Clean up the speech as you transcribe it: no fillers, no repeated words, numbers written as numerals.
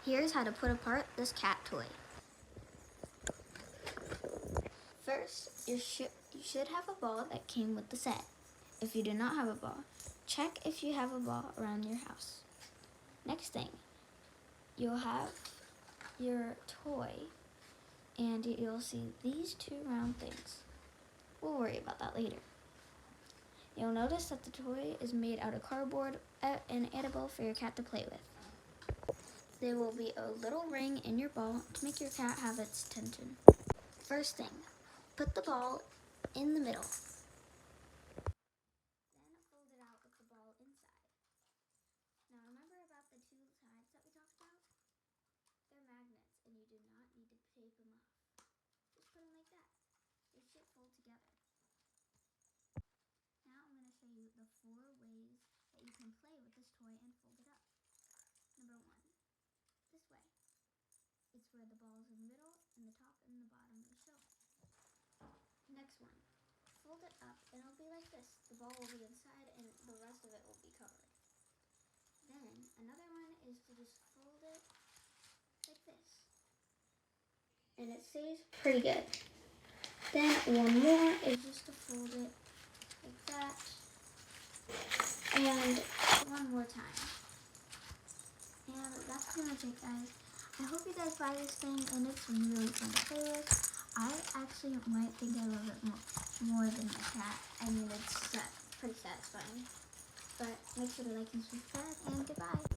Here's how to put apart this cat toy. First, you should have a ball that came with the set. If you do not have a ball, check if you have a ball around your house. Next thing, you'll have your toy and you'll see these two round things. We'll worry about that later. You'll notice that the toy is made out of cardboard and edible for your cat to play with. There will be a little ring in your ball to make your cat have its attention. First thing, put the ball in the middle. Then fold it out with the ball inside. Now remember about the two sides that we talked about? They're magnets and you do not need to tape them off. Just put them like that. They should fold together. Now I'm going to show you the 4 ways that you can play with this toy and fold it up. Number 1, this way. It's where the ball is in the middle and the top and the bottom will show. Next one, fold it up and it'll be like this. The ball will be inside and the rest of it will be covered. Then another one is to just fold it like this. And it stays pretty good. Then one more is just to fold it like that. And one more time. And that's pretty much it, guys. I hope you guys buy this thing and it's really fun to play with. I actually might think I love it more than my cat. I mean, it's pretty satisfying. But make sure to like and subscribe, and goodbye.